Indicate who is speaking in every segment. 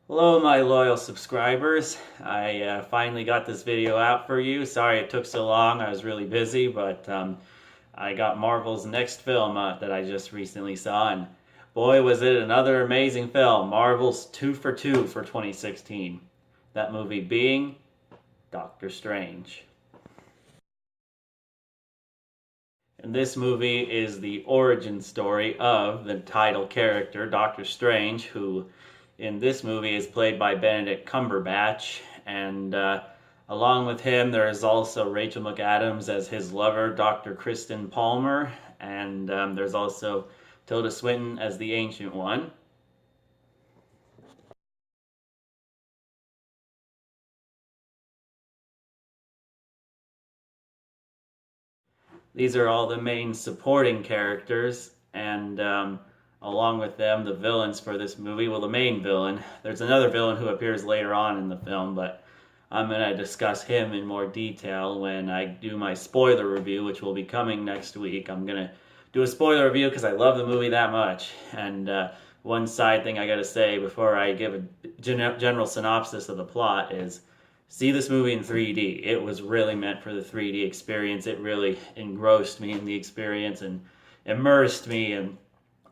Speaker 1: Hello my loyal subscribers. I finally got this video out for you. Sorry it took so long, I was really busy, but I got Marvel's next film that I just recently saw, and boy was it another amazing film. Marvel's 2 for 2 for 2016. That movie being Doctor Strange. And this movie is the origin story of the title character, Doctor Strange, who in this movie is played by Benedict Cumberbatch. And along with him, there is also Rachel McAdams as his lover, Dr. Kristen Palmer. And there's also Tilda Swinton as the Ancient One. These are all the main supporting characters, and along with them, the villains for this movie. Well, the main villain. There's another villain who appears later on in the film, but I'm going to discuss him in more detail when I do my spoiler review, which will be coming next week. I'm going to do a spoiler review because I love the movie that much. And one side thing I got to say before I give a general synopsis of the plot is see this movie in 3D. It was really meant for the 3D experience. It really engrossed me in the experience and immersed me. And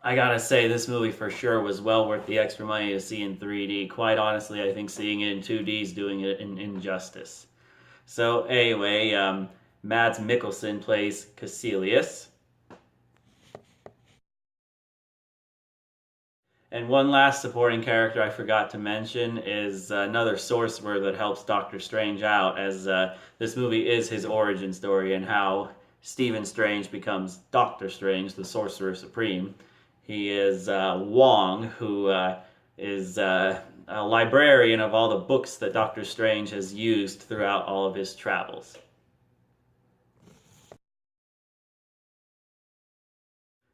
Speaker 1: I gotta say, this movie for sure was well worth the extra money to see in 3D. Quite honestly, I think seeing it in 2D is doing it an injustice. So anyway, Mads Mikkelsen plays Caecilius. And one last supporting character I forgot to mention is another sorcerer that helps Doctor Strange out, as this movie is his origin story and how Stephen Strange becomes Doctor Strange, the Sorcerer Supreme. He is Wong, who is a librarian of all the books that Doctor Strange has used throughout all of his travels.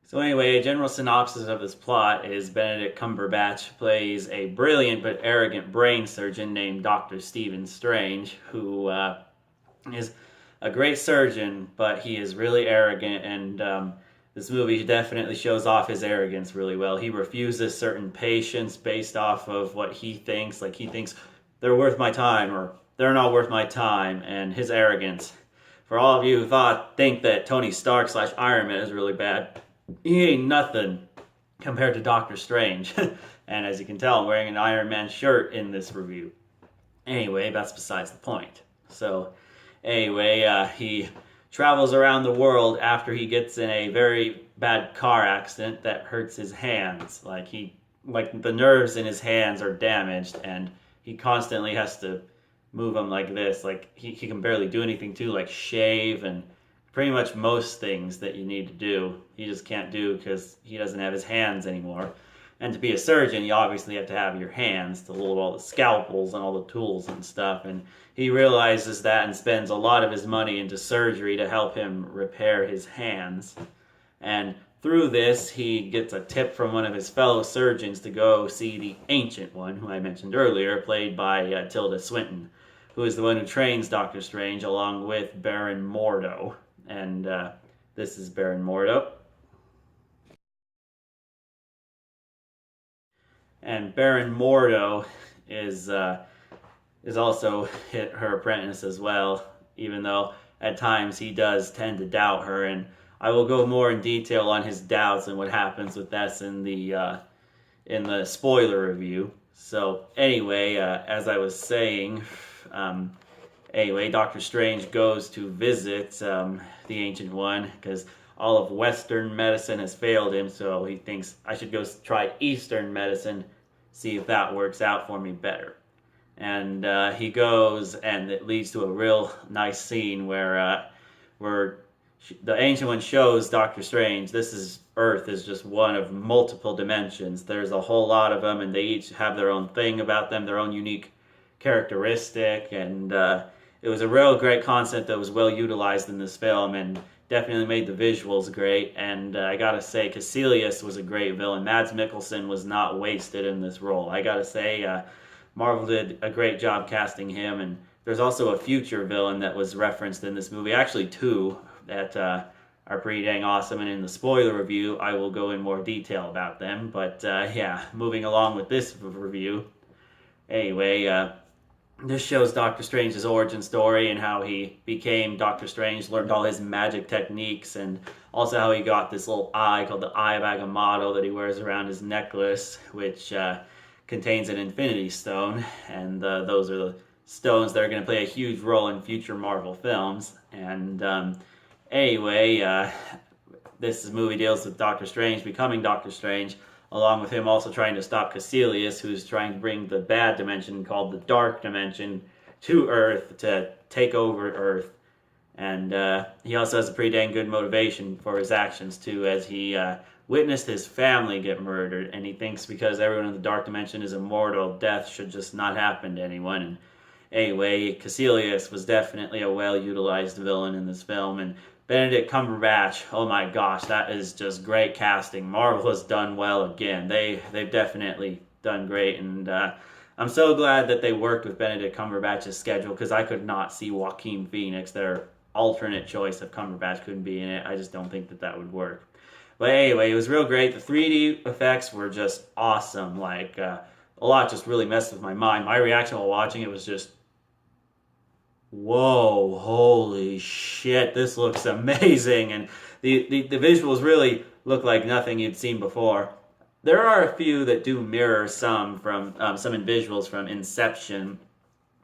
Speaker 1: So anyway, a general synopsis of this plot is Benedict Cumberbatch plays a brilliant but arrogant brain surgeon named Dr. Stephen Strange, who is a great surgeon, but he is really arrogant, and this movie definitely shows off his arrogance really well. He refuses certain patients based off of what he thinks, like he thinks they're worth my time or they're not worth my time, and his arrogance. For all of you who think that Tony Stark slash Iron Man is really bad, he ain't nothing compared to Doctor Strange. And as you can tell, I'm wearing an Iron Man shirt in this review. Anyway, that's besides the point. So, anyway, he travels around the world after he gets in a very bad car accident that hurts his hands. Like the nerves in his hands are damaged, and he constantly has to move them like this. Like he can barely do anything too, like shave and pretty much most things that you need to do, he just can't do because he doesn't have his hands anymore. And to be a surgeon, you obviously have to have your hands to hold all the scalpels and all the tools and stuff. And he realizes that and spends a lot of his money into surgery to help him repair his hands. And through this, he gets a tip from one of his fellow surgeons to go see the Ancient One, who I mentioned earlier, played by Tilda Swinton, who is the one who trains Doctor Strange along with Baron Mordo. And this is Baron Mordo. And Baron Mordo is also her apprentice as well, even though at times he does tend to doubt her. And I will go more in detail on his doubts and what happens with that in the spoiler review. So anyway, as I was saying, anyway, Doctor Strange goes to visit the Ancient One because all of Western medicine has failed him, so he thinks I should go try Eastern medicine, see if that works out for me better. And he goes, and it leads to a real nice scene where the Ancient One shows Doctor Strange Earth is just one of multiple dimensions. There's a whole lot of them, and they each have their own thing about them, their own unique characteristic, and it was a real great concept that was well utilized in this film and definitely made the visuals great. And I gotta say, Caecilius was a great villain. Mads Mikkelsen was not wasted in this role. I gotta say, Marvel did a great job casting him. And there's also a future villain that was referenced in this movie, actually two, that are pretty dang awesome. And in the spoiler review, I will go in more detail about them. But yeah, moving along with this review. Anyway, this shows Doctor Strange's origin story and how he became Doctor Strange, learned all his magic techniques, and also how he got this little eye called the Eye of Agamotto that he wears around his necklace, which contains an Infinity Stone, and those are the stones that are going to play a huge role in future Marvel films. And anyway, this movie deals with Doctor Strange becoming Doctor Strange, along with him also trying to stop Caecilius, who's trying to bring the bad dimension called the Dark Dimension to Earth to take over Earth. And he also has a pretty dang good motivation for his actions too, as he witnessed his family get murdered, and he thinks because everyone in the Dark Dimension is immortal, death should just not happen to anyone. And anyway, Caecilius was definitely a well-utilized villain in this film, and Benedict Cumberbatch, oh my gosh, that is just great casting. Marvel has done well again. They've definitely done great, and I'm so glad that they worked with Benedict Cumberbatch's schedule, because I could not see Joaquin Phoenix, their alternate choice if Cumberbatch couldn't be in it. I just don't think that would work. But anyway, it was real great. The 3D effects were just awesome. Like, a lot just really messed with my mind. My reaction while watching it was just, whoa, holy shit, this looks amazing. And the visuals really look like nothing you'd seen before. There are a few that do mirror some from some visuals from Inception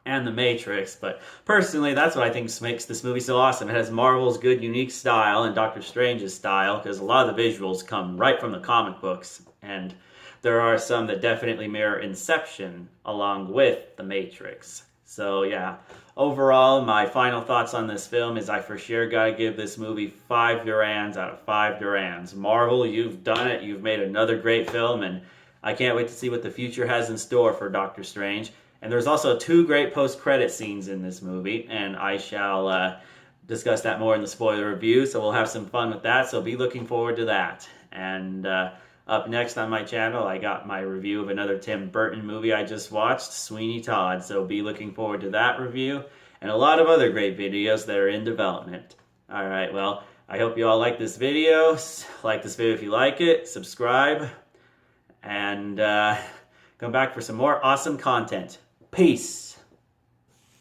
Speaker 1: and The Matrix, but personally, that's what I think makes this movie so awesome. It has Marvel's good, unique style and Doctor Strange's style, because a lot of the visuals come right from the comic books, and there are some that definitely mirror Inception along with The Matrix. So yeah, overall, my final thoughts on this film is I for sure gotta give this movie 5 Durans out of 5 Durans. Marvel, you've done it. You've made another great film, and I can't wait to see what the future has in store for Doctor Strange. And there's also 2 great post-credit scenes in this movie, and I shall discuss that more in the spoiler review, so we'll have some fun with that, so be looking forward to that. And up next on my channel, I got my review of another Tim Burton movie I just watched, Sweeney Todd, so be looking forward to that review, and a lot of other great videos that are in development. Alright, well, I hope you all like this video. Like this video if you like it, subscribe, and come back for some more awesome content. Peace.